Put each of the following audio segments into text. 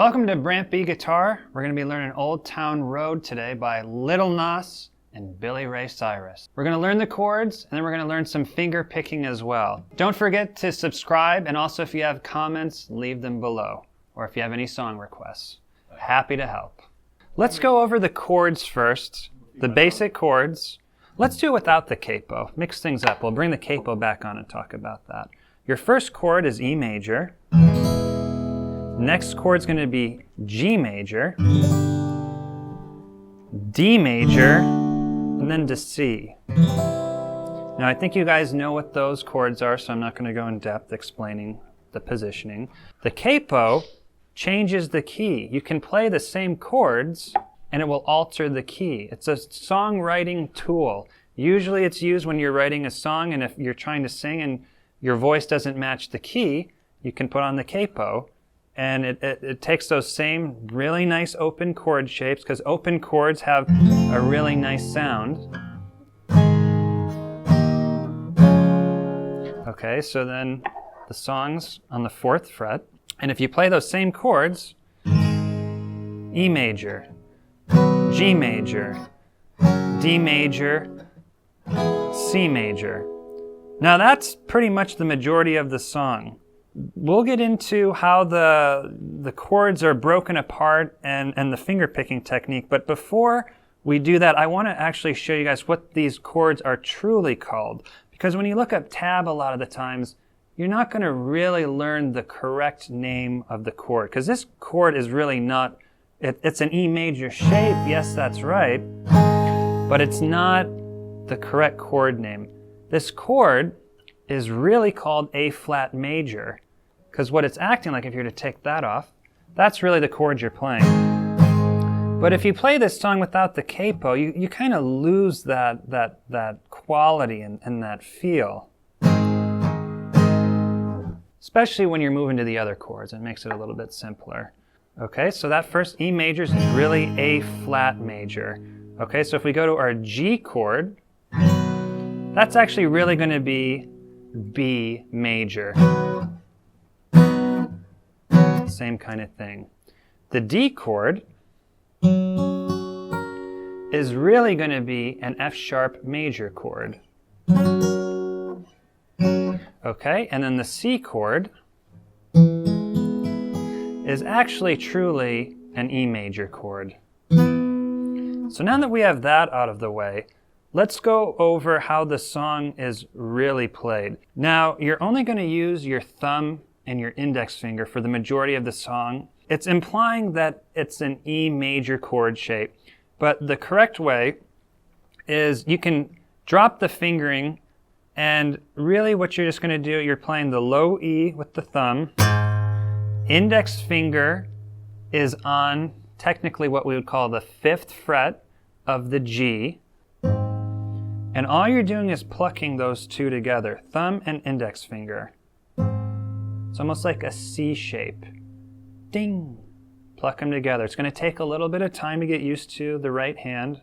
Welcome to Brant B Guitar. We're going to be learning Old Town Road today by Lil Nas and Billy Ray Cyrus. We're going to learn the chords, and then we're going to learn some finger picking as well. Don't forget to subscribe, and also if you have comments, leave them below, or if you have any song requests. Happy to help. Let's go over the chords first, the basic chords. Let's do it without the capo. Mix things up. We'll bring the capo back on and talk about that. Your first chord is E major. Next chord is going to be G major, D major, and then to C. Now I think you guys know what those chords are, so I'm not going to go in depth explaining the positioning. The capo changes the key. You can play the same chords and it will alter the key. It's a songwriting tool. Usually it's used when you're writing a song, and if you're trying to sing and your voice doesn't match the key, you can put on the capo. And it takes those same really nice open chord shapes, because open chords have a really nice sound. Okay, so then the song's on the 4th fret. And if you play those same chords, E major, G major, D major, C major. Now that's pretty much the majority of the song. We'll get into how the chords are broken apart and the finger picking technique, but before we do that, I want to actually show you guys what these chords are truly called. Because when you look up tab a lot of the times, you're not going to really learn the correct name of the chord, because this chord is really not, it's an E major shape, yes that's right, but it's not the correct chord name. This chord is really called A flat major, because what it's acting like, if you were to take that off, that's really the chord you're playing. But if you play this song without the capo, you kind of lose that quality and that feel. Especially when you're moving to the other chords, it makes it a little bit simpler. Okay, so that first E major is really A flat major. Okay, so if we go to our G chord, that's actually really going to be B major. Same kind of thing. The D chord is really going to be an F sharp major chord. Okay, and then the C chord is actually truly an E major chord. So now that we have that out of the way, let's go over how the song is really played. Now, you're only going to use your thumb and your index finger for the majority of the song. It's implying that it's an E major chord shape, but the correct way is you can drop the fingering, and really what you're just going to do, you're playing the low E with the thumb. Index finger is on technically what we would call the 5th fret of the G. And all you're doing is plucking those two together, thumb and index finger. It's almost like a C shape. Ding! Pluck them together. It's going to take a little bit of time to get used to the right hand.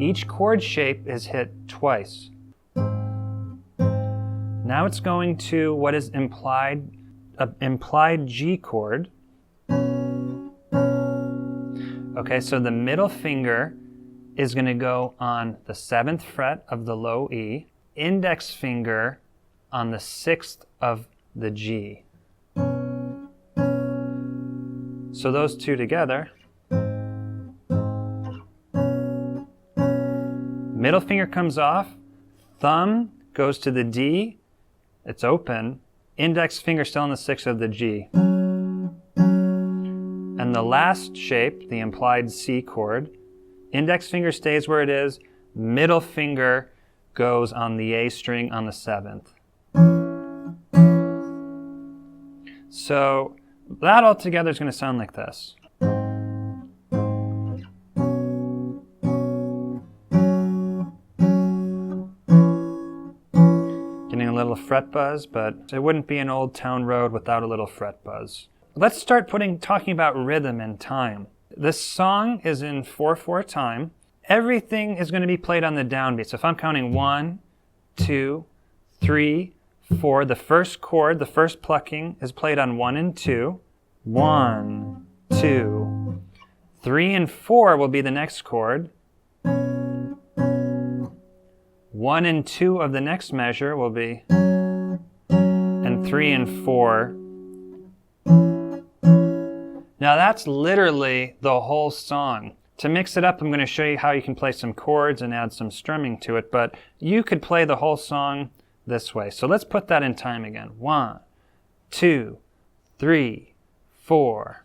Each chord shape is hit twice. Now it's going to what is implied G chord. Okay, so the middle finger is going to go on the 7th fret of the low E, index finger on the 6th of the G. So those two together, middle finger comes off, thumb goes to the D, it's open, index finger still on the 6th of the G. And the last shape, the implied C chord, index finger stays where it is, middle finger goes on the A string on the 7th. So that all together is going to sound like this. Getting a little fret buzz, but it wouldn't be an Old Town Road without a little fret buzz. Let's start talking about rhythm and time. This song is in 4/4 time. Everything is going to be played on the downbeat. So if I'm counting 1, 2, 3, 4, the first chord, the first plucking is played on 1 and 2. 1, 2. 3 and 4 will be the next chord. 1 and 2 of the next measure will be, and 3 and 4. Now that's literally the whole song. To mix it up, I'm going to show you how you can play some chords and add some strumming to it, but you could play the whole song this way. So let's put that in time again. 1, 2, 3, 4.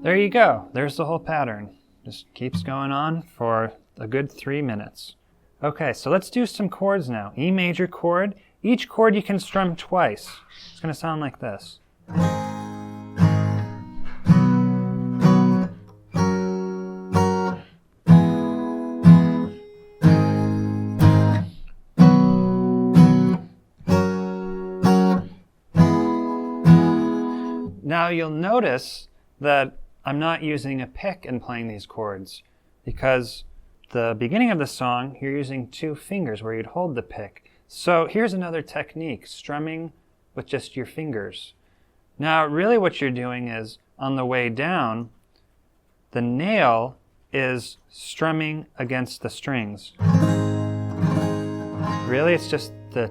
There you go. There's the whole pattern. Just keeps going on for a good 3 minutes. Okay, so let's do some chords now. E major chord. Each chord you can strum twice. It's going to sound like this. Now you'll notice that I'm not using a pick in playing these chords, because the beginning of the song you're using 2 fingers where you'd hold the pick. So here's another technique, strumming with just your fingers. Now really what you're doing is, on the way down, the nail is strumming against the strings. Really, it's just the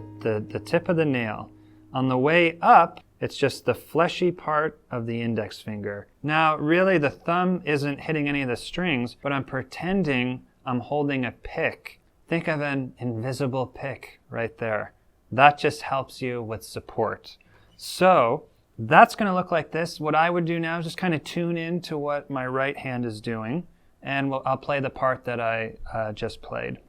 tip of the nail. On the way up, it's just the fleshy part of the index finger. Now, really, the thumb isn't hitting any of the strings, but I'm pretending I'm holding a pick. Think of an invisible pick right there. That just helps you with support. So, that's going to look like this. What I would do now is just kind of tune in to what my right hand is doing, and I'll play the part that I just played.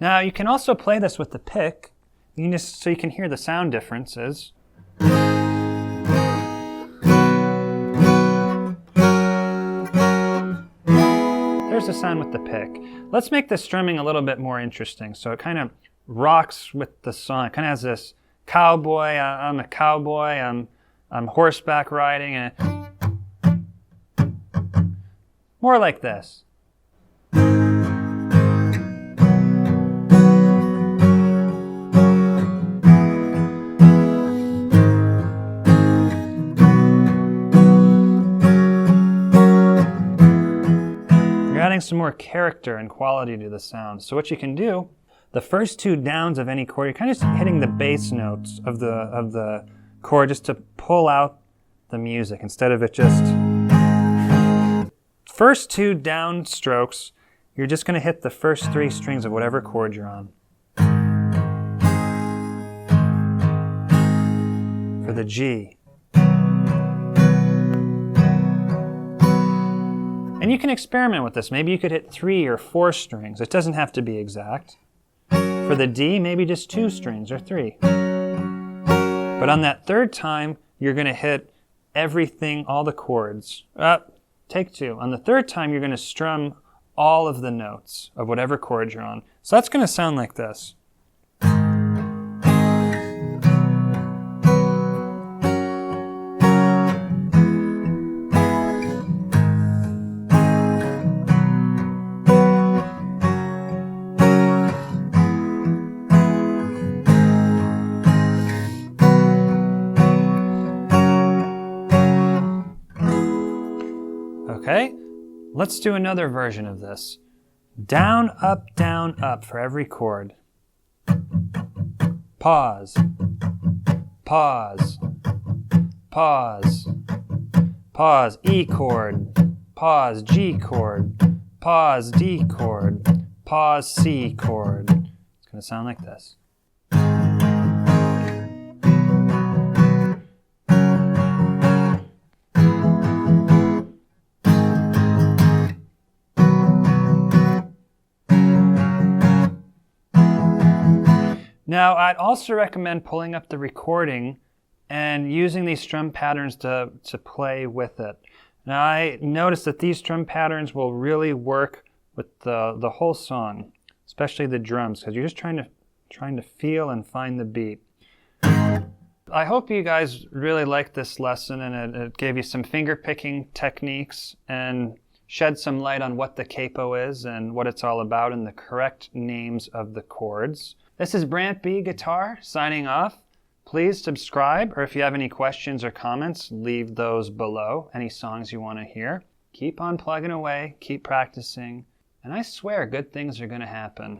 Now you can also play this with the pick, so you can hear the sound differences. There's the sound with the pick. Let's make the strumming a little bit more interesting, so it kind of rocks with the song. It kind of has this cowboy, I'm a cowboy, I'm horseback riding, and more like this. Adding some more character and quality to the sound. So what you can do, the first 2 downs of any chord, you're kind of just hitting the bass notes of the chord just to pull out the music instead of it just... First 2 down strokes, you're just going to hit the first 3 strings of whatever chord you're on. For the G. And you can experiment with this. Maybe you could hit 3 or 4 strings. It doesn't have to be exact. For the D, maybe just 2 strings or 3. But on that 3rd time, you're going to hit everything, all the chords. Take 2. On the 3rd time, you're going to strum all of the notes of whatever chord you're on. So that's going to sound like this. Okay, let's do another version of this. Down, up for every chord. Pause, pause, pause, pause, E chord, pause, G chord, pause, D chord, pause, C chord. It's going to sound like this. Now, I'd also recommend pulling up the recording and using these strum patterns to play with it. Now, I noticed that these strum patterns will really work with the whole song, especially the drums, because you're just trying to feel and find the beat. I hope you guys really liked this lesson, and it gave you some finger-picking techniques and shed some light on what the capo is and what it's all about and the correct names of the chords. This is Brant B Guitar signing off. Please subscribe, or if you have any questions or comments, leave those below. Any songs you want to hear. Keep on plugging away, keep practicing, and I swear good things are going to happen.